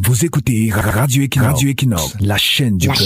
Vous écoutez Radio Equinox, la chaîne du peuple.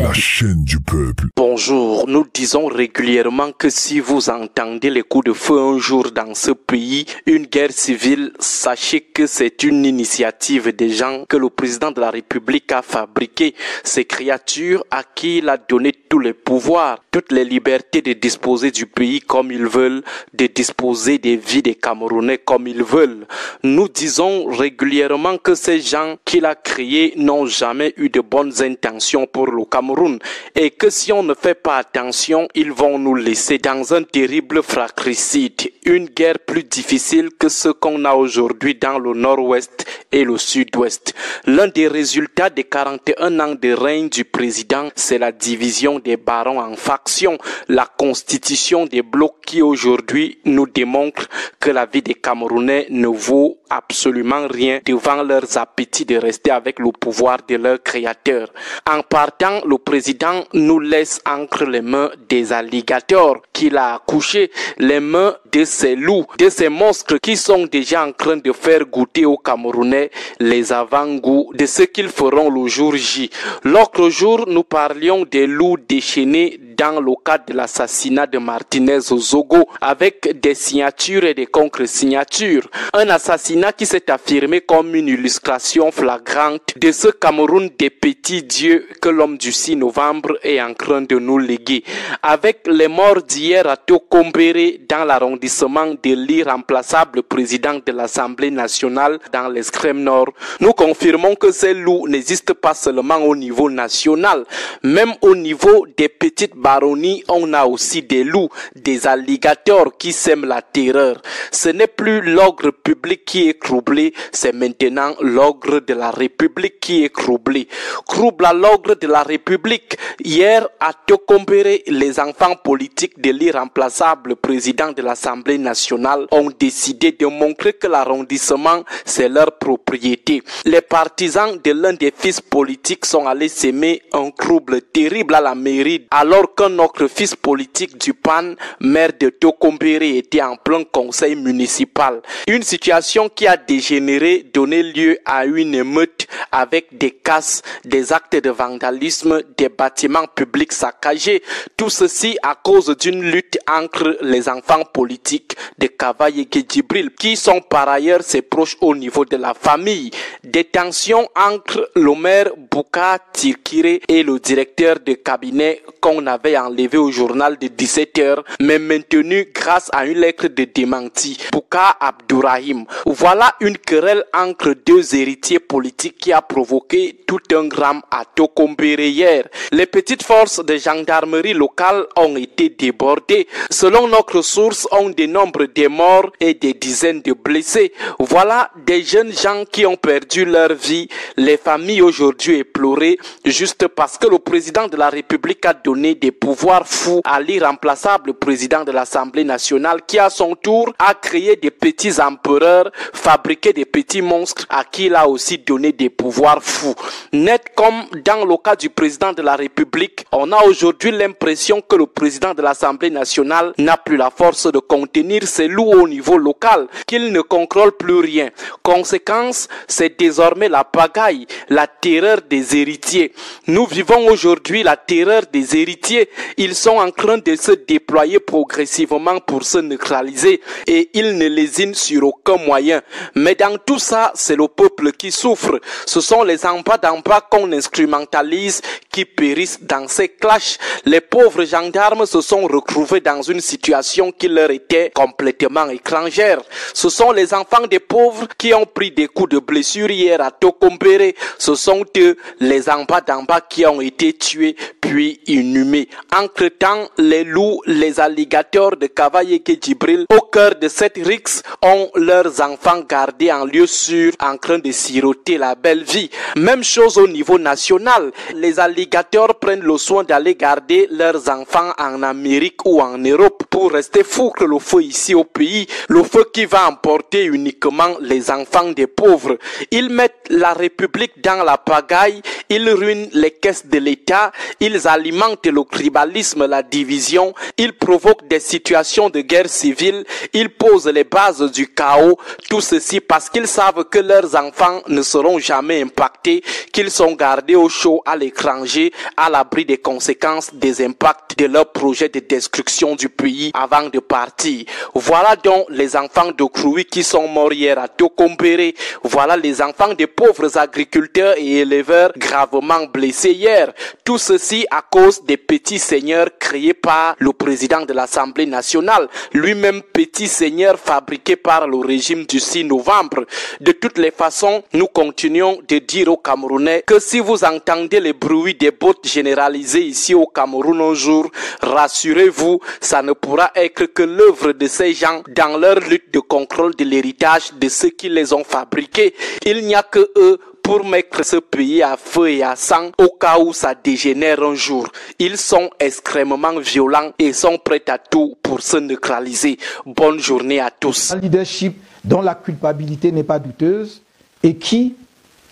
La chaîne du peuple. Bonjour, nous disons régulièrement que si vous entendez les coups de feu un jour dans ce pays, une guerre civile, sachez que c'est une initiative des gens que le président de la République a fabriqué. Ces créatures à qui il a donné tous les pouvoirs, toutes les libertés de disposer du pays comme ils veulent, de disposer des vies des Camerounais comme ils veulent. Nous disons régulièrement que ces gens qu'il a créés n'ont jamais eu de bonnes intentions pour le Cameroun et que si on ne fait pas attention, ils vont nous laisser dans un terrible fratricide, une guerre plus difficile que ce qu'on a aujourd'hui dans le nord-ouest et le sud-ouest. L'un des résultats des 41 ans de règne du président, c'est la division des barons en factions, la constitution des blocs qui aujourd'hui nous démontre que la vie des Camerounais ne vaut absolument rien devant leurs appétits de rester avec le pouvoir de leur créateur. En partant, le président nous laisse entre les mains des alligators qu'il a accouchés, les mains de ces loups, de ces monstres qui sont déjà en train de faire goûter aux Camerounais les avant-goûts de ce qu'ils feront le jour J. L'autre jour, nous parlions des loups déchaînés dans le cadre de l'assassinat de Martinez Zogo avec des signatures et des contre-signatures. Un assassinat qui s'est affirmé comme une illustration flagrante de ce Cameroun des petits dieux que l'homme du 6 novembre est en train de nous léguer. Avec les morts d'hier à Tokombéré dans l'arrondissement de l'irremplaçable président de l'Assemblée nationale dans l'extrême nord, nous confirmons que ces loups n'existent pas seulement au niveau national, même au niveau des petites baronnies, on a aussi des loups, des alligators qui sèment la terreur. Ce n'est plus l'ogre public qui est troublé, c'est maintenant l'ogre de la République qui est troublé. Trouble à l'ogre de la République. Hier, à Tokombéré, les enfants politiques de l'irremplaçable président de l'Assemblée nationale ont décidé de montrer que l'arrondissement, c'est leur propriété. Les partisans de l'un des fils politiques sont allés s'aimer un trouble terrible à la mairie, alors qu'un autre fils politique du PAN, maire de Tokombéré, était en plein conseil municipal. Une situation qui a dégénéré, donné lieu à une émeute avec des casses, des actes de vandalisme, des bâtiments publics saccagés. Tout ceci à cause d'une lutte entre les enfants politiques de Kavaye Djibril, qui sont par ailleurs ses proches au niveau de la famille. Des tensions entre le maire Bouka Tirkire et le directeur de cabinet qu'on avait enlevé au journal de 17h, mais maintenu grâce à une lettre de démenti, Bouka Abdourahim. Voilà une querelle entre deux héritiers politiques qui a provoqué tout un drame à Tokombéré hier. Les petites forces de gendarmerie locale ont été débordées. Selon notre source, on dénombre des morts et des dizaines de blessés. Voilà des jeunes gens qui ont perdu leur vie. Les familles aujourd'hui éplorées juste parce que le président de la République a donné des pouvoirs fous à l'irremplaçable président de l'Assemblée nationale qui à son tour a créé des petits empereurs, fabriqué des petits monstres à qui il a aussi donné des pouvoirs fous. Net comme dans le cas du président de la République, on a aujourd'hui l'impression que le président de l'Assemblée nationale n'a plus la force de contenir ses loups au niveau local, qu'il ne contrôle plus rien. Conséquence, c'est désormais la pagaille, la terreur des héritiers. Nous vivons aujourd'hui la terreur des héritiers. Ils sont en train de se déployer progressivement pour se neutraliser et ils ne lésinent sur aucun moyen. Mais dans tout ça, c'est le peuple qui souffre. Ce sont les en bas qu'on instrumentalise qui périssent dans ces clashs. Les pauvres gendarmes se sont retrouvés dans une situation qui leur était complètement étrangère. Ce sont les enfants des pauvres qui ont pris des coups de blessure hier à Tokombéré. Ce sont eux, les en bas qui ont été tués puis inhumés. Entre-temps, les loups, les alligators de Kavaye Djibril, au cœur de cette rixe, ont leurs enfants gardés en lieu sûr, en train de siroter la belle vie. Même chose au niveau national. Les alligators prennent le soin d'aller garder leurs enfants en Amérique ou en Europe pour rester foutre le feu ici au pays. Le feu qui va emporter uniquement les enfants des pauvres. Ils mettent la République dans la pagaille bataille, ils ruinent les caisses de l'État, ils alimentent le tribalisme, la division, ils provoquent des situations de guerre civile, ils posent les bases du chaos, tout ceci parce qu'ils savent que leurs enfants ne seront jamais impactés, qu'ils sont gardés au chaud à l'étranger, à l'abri des conséquences des impacts de leur projet de destruction du pays avant de partir. Voilà donc les enfants de Krouy qui sont morts hier à Tokombéré. Voilà les enfants des pauvres agriculteurs et éleveurs gravement blessés hier. Tout ceci à cause des petits seigneurs créés par le président de l'Assemblée nationale, lui-même petit seigneur fabriqué par le régime du 6 novembre. De toutes les façons, nous continuons de dire aux Camerounais que si vous entendez les bruits des bottes généralisées ici au Cameroun un jour, rassurez-vous, ça ne pourra être que l'œuvre de ces gens dans leur lutte de contrôle de l'héritage de ceux qui les ont fabriqués. Il n'y a que eux pour mettre ce pays à feu et à sang au cas où ça dégénère un jour. Ils sont extrêmement violents et sont prêts à tout pour se neutraliser. Bonne journée à tous. Un leadership dont la culpabilité n'est pas douteuse et qui,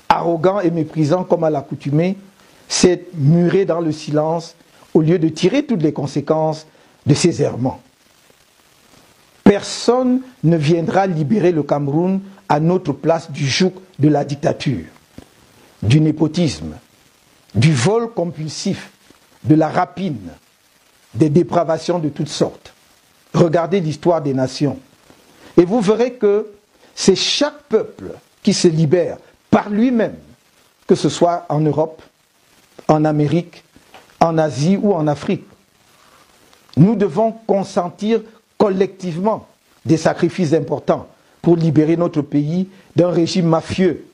arrogant et méprisant comme à l'accoutumée, s'est muré dans le silence au lieu de tirer toutes les conséquences de ses errements. Personne ne viendra libérer le Cameroun à notre place du joug de la dictature, du népotisme, du vol compulsif, de la rapine, des dépravations de toutes sortes. Regardez l'histoire des nations et vous verrez que c'est chaque peuple qui se libère par lui-même, que ce soit en Europe, en Amérique, en Asie ou en Afrique. Nous devons consentir collectivement des sacrifices importants pour libérer notre pays d'un régime mafieux,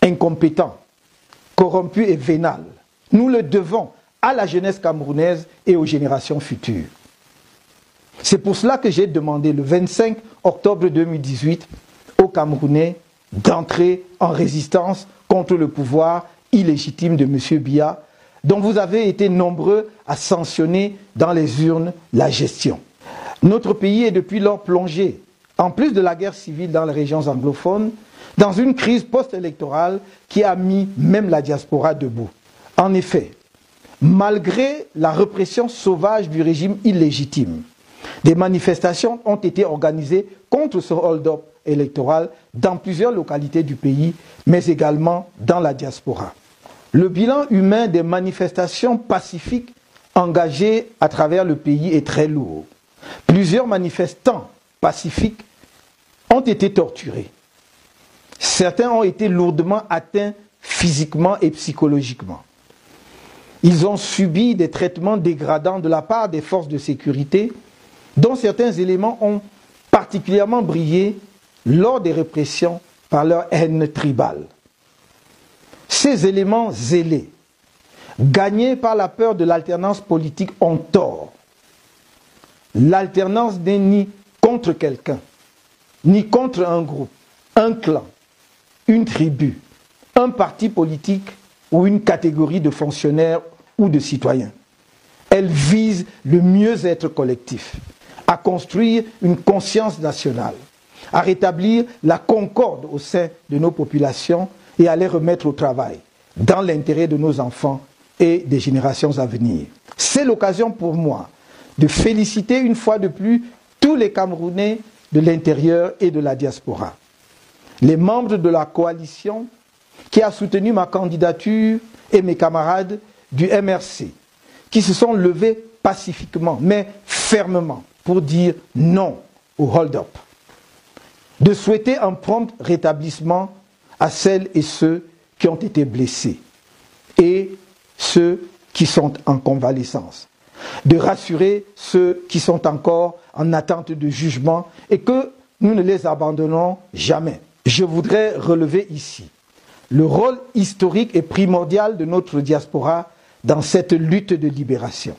incompétent, corrompu et vénal. Nous le devons à la jeunesse camerounaise et aux générations futures. C'est pour cela que j'ai demandé le 25 octobre 2018 aux Camerounais d'entrer en résistance contre le pouvoir illégitime de M. Biya, dont vous avez été nombreux à sanctionner dans les urnes la gestion. Notre pays est depuis lors plongé, en plus de la guerre civile dans les régions anglophones, dans une crise post-électorale qui a mis même la diaspora debout. En effet, malgré la répression sauvage du régime illégitime, des manifestations ont été organisées contre ce hold-up électoral dans plusieurs localités du pays, mais également dans la diaspora. Le bilan humain des manifestations pacifiques engagées à travers le pays est très lourd. Plusieurs manifestants pacifiques ont été torturés. Certains ont été lourdement atteints physiquement et psychologiquement. Ils ont subi des traitements dégradants de la part des forces de sécurité, dont certains éléments ont particulièrement brillé lors des répressions par leur haine tribale. Ces éléments zélés, gagnés par la peur de l'alternance politique, ont tort. L'alternance n'est ni contre quelqu'un, ni contre un groupe, un clan, une tribu, un parti politique ou une catégorie de fonctionnaires ou de citoyens. Elle vise le mieux-être collectif, à construire une conscience nationale, à rétablir la concorde au sein de nos populations et à les remettre au travail, dans l'intérêt de nos enfants et des générations à venir. C'est l'occasion pour moi de féliciter une fois de plus tous les Camerounais de l'intérieur et de la diaspora. Les membres de la coalition qui a soutenu ma candidature et mes camarades du MRC, qui se sont levés pacifiquement, mais fermement, pour dire non au hold-up. De souhaiter un prompt rétablissement à celles et ceux qui ont été blessés et ceux qui sont en convalescence. De rassurer ceux qui sont encore en attente de jugement et que nous ne les abandonnons jamais. Je voudrais relever ici le rôle historique et primordial de notre diaspora dans cette lutte de libération.